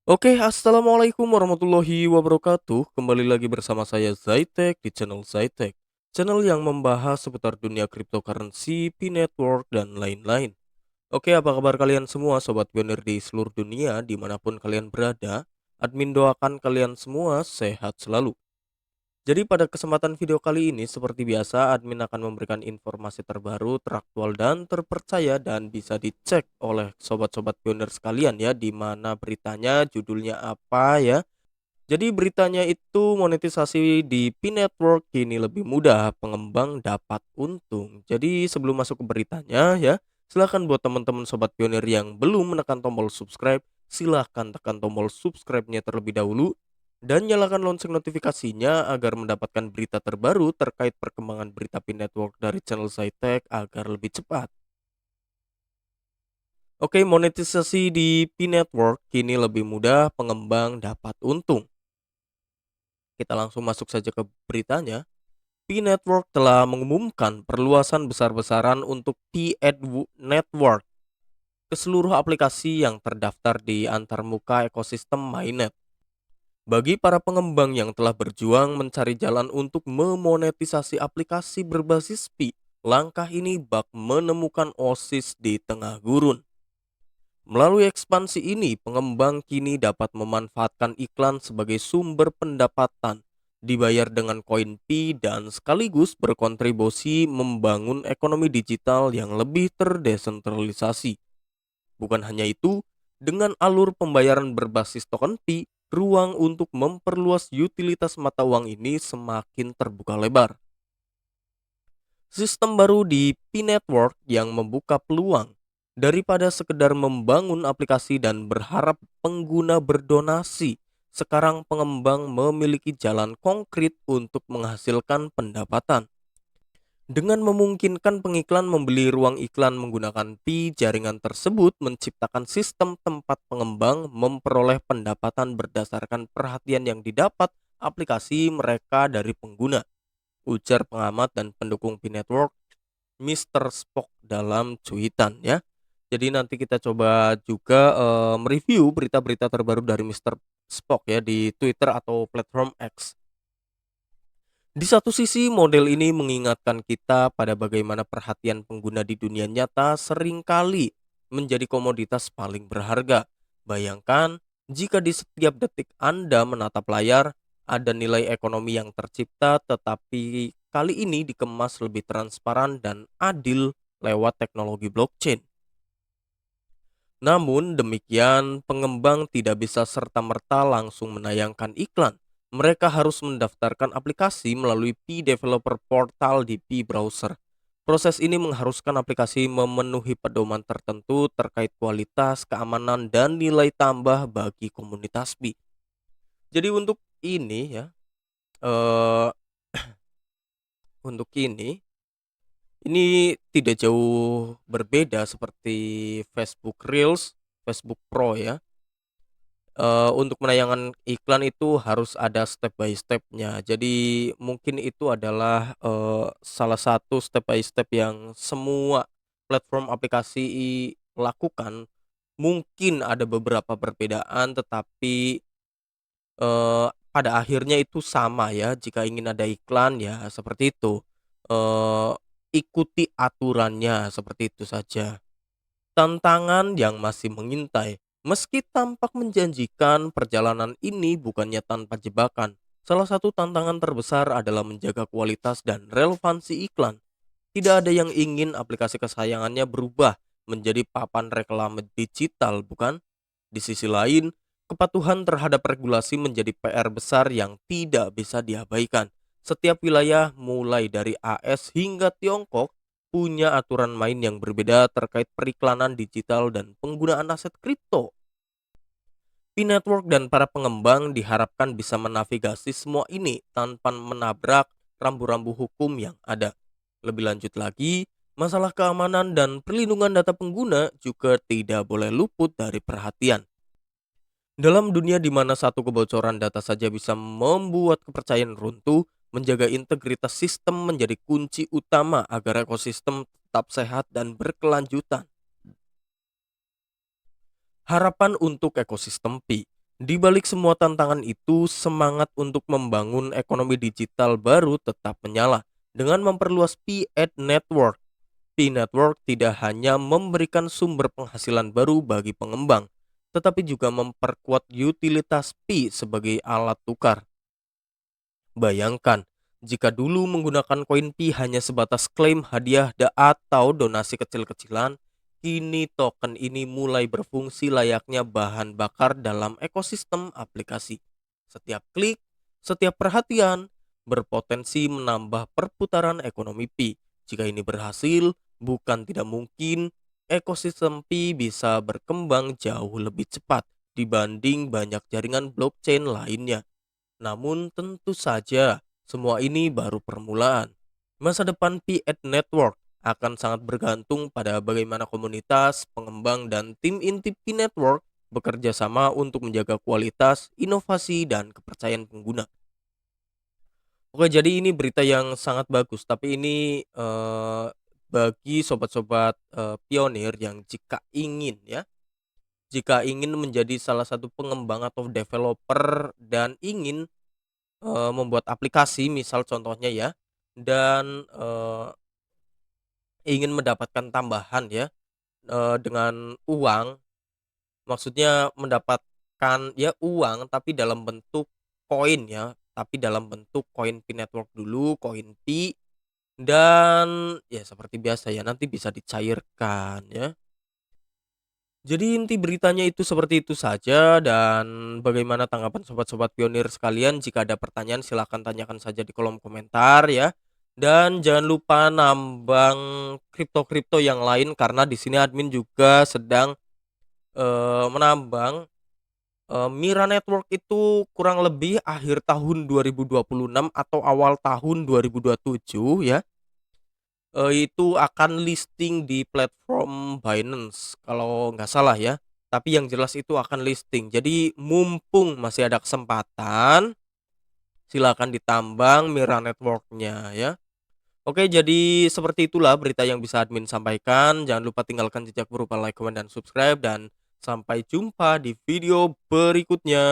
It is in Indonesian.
Assalamualaikum warahmatullahi wabarakatuh. Kembali lagi bersama saya Zaitek di channel Zaitek, channel yang membahas seputar dunia cryptocurrency, P-Network, dan lain-lain. Apa kabar kalian semua sobat pionir di seluruh dunia dimanapun kalian berada? Admin doakan kalian semua sehat selalu. Jadi pada kesempatan video kali ini seperti biasa admin akan memberikan informasi terbaru, teraktual dan terpercaya dan bisa dicek oleh sobat-sobat pionir sekalian ya di mana beritanya judulnya apa ya. Jadi beritanya itu monetisasi di P-Network kini lebih mudah, pengembang dapat untung. Jadi sebelum masuk ke beritanya ya, silahkan buat teman-teman sobat pionir yang belum menekan tombol subscribe, silahkan tekan tombol subscribe-nya terlebih dahulu dan nyalakan lonceng notifikasinya agar mendapatkan berita terbaru terkait perkembangan berita P-Network dari channel Zaitek agar lebih cepat. Monetisasi di P-Network kini lebih mudah, pengembang dapat untung. Kita langsung masuk saja ke beritanya. P-Network telah mengumumkan perluasan besar-besaran untuk P-Network ke seluruh aplikasi yang terdaftar di antarmuka ekosistem mainnet. Bagi para pengembang yang telah berjuang mencari jalan untuk memonetisasi aplikasi berbasis Pi, langkah ini bak menemukan oasis di tengah gurun. Melalui ekspansi ini, pengembang kini dapat memanfaatkan iklan sebagai sumber pendapatan, dibayar dengan koin Pi dan sekaligus berkontribusi membangun ekonomi digital yang lebih terdesentralisasi. Bukan hanya itu, dengan alur pembayaran berbasis token Pi, ruang untuk memperluas utilitas mata uang ini semakin terbuka lebar. Sistem baru di P-Network yang membuka peluang daripada sekedar membangun aplikasi dan berharap pengguna berdonasi. Sekarang pengembang memiliki jalan konkret untuk menghasilkan pendapatan. Dengan memungkinkan pengiklan membeli ruang iklan menggunakan Pi, jaringan tersebut menciptakan sistem tempat pengembang memperoleh pendapatan berdasarkan perhatian yang didapat aplikasi mereka dari pengguna, ujar pengamat dan pendukung P-Network Mr. Spock dalam cuitan ya. Jadi nanti kita coba juga mereview berita-berita terbaru dari Mr. Spock ya di Twitter atau platform X. Di satu sisi, model ini mengingatkan kita pada bagaimana perhatian pengguna di dunia nyata seringkali menjadi komoditas paling berharga. Bayangkan jika di setiap detik Anda menatap layar, ada nilai ekonomi yang tercipta, tetapi kali ini dikemas lebih transparan dan adil lewat teknologi blockchain. Namun demikian, pengembang tidak bisa serta-merta langsung menayangkan iklan. Mereka harus mendaftarkan aplikasi melalui Pi Developer Portal di Pi Browser. Proses ini mengharuskan aplikasi memenuhi pedoman tertentu terkait kualitas, keamanan, dan nilai tambah bagi komunitas Pi. Jadi untuk ini ya, eh, untuk ini tidak jauh berbeda seperti Facebook Reels, Facebook Pro ya. Untuk penayangan iklan itu harus ada step by step-nya. Jadi mungkin itu adalah, salah satu step by step yang semua platform aplikasi lakukan. Mungkin ada beberapa perbedaan tetapi, pada akhirnya itu sama ya, jika ingin ada iklan ya seperti itu, eee, ikuti aturannya, seperti itu saja. Tantangan yang masih mengintai. Meski tampak menjanjikan, perjalanan ini bukannya tanpa jebakan. Salah satu tantangan terbesar adalah menjaga kualitas dan relevansi iklan. Tidak ada yang ingin aplikasi kesayangannya berubah menjadi papan reklame digital, bukan? Di sisi lain, kepatuhan terhadap regulasi menjadi PR besar yang tidak bisa diabaikan. Setiap wilayah, mulai dari AS hingga Tiongkok, punya aturan main yang berbeda terkait periklanan digital dan penggunaan aset kripto. P-Network dan para pengembang diharapkan bisa menavigasi semua ini tanpa menabrak rambu-rambu hukum yang ada. Lebih lanjut lagi, masalah keamanan dan perlindungan data pengguna juga tidak boleh luput dari perhatian. Dalam dunia di mana satu kebocoran data saja bisa membuat kepercayaan runtuh, menjaga integritas sistem menjadi kunci utama agar ekosistem tetap sehat dan berkelanjutan. Harapan untuk ekosistem Pi. Di balik semua tantangan itu, semangat untuk membangun ekonomi digital baru tetap menyala. Dengan memperluas P-Ed Network, P-Network tidak hanya memberikan sumber penghasilan baru bagi pengembang, tetapi juga memperkuat utilitas Pi sebagai alat tukar. Bayangkan, jika dulu menggunakan koin Pi hanya sebatas klaim hadiah atau donasi kecil-kecilan, kini token ini mulai berfungsi layaknya bahan bakar dalam ekosistem aplikasi. Setiap klik, setiap perhatian, berpotensi menambah perputaran ekonomi Pi. Jika ini berhasil, bukan tidak mungkin ekosistem Pi bisa berkembang jauh lebih cepat dibanding banyak jaringan blockchain lainnya. Namun tentu saja semua ini baru permulaan. Masa depan P-Ed Network akan sangat bergantung pada bagaimana komunitas, pengembang, dan tim inti P-Network bekerja sama untuk menjaga kualitas, inovasi, dan kepercayaan pengguna. Oke, jadi ini berita yang sangat bagus, tapi ini bagi sobat-sobat pionir yang jika ingin menjadi salah satu pengembang atau developer dan ingin membuat aplikasi misal contohnya ya, dan, ingin mendapatkan tambahan ya, dengan uang, maksudnya mendapatkan ya uang tapi dalam bentuk koin ya, tapi dalam bentuk koin Pi Network dulu, koin Pi, dan ya seperti biasa ya nanti bisa dicairkan ya. Jadi inti beritanya itu seperti itu saja, dan bagaimana tanggapan sobat-sobat pionir sekalian? Jika ada pertanyaan silahkan tanyakan saja di kolom komentar ya. Dan jangan lupa nambang kripto-kripto yang lain karena di sini admin juga sedang menambang Mira Network itu kurang lebih akhir tahun 2026 atau awal tahun 2027 ya. Itu akan listing di platform Binance kalau nggak salah ya, tapi yang jelas itu akan listing. Jadi mumpung masih ada kesempatan, silakan ditambang Mira Network-nya ya. Oke, jadi seperti itulah berita yang bisa admin sampaikan. Jangan lupa tinggalkan jejak berupa like, comment, dan subscribe, dan sampai jumpa di video berikutnya.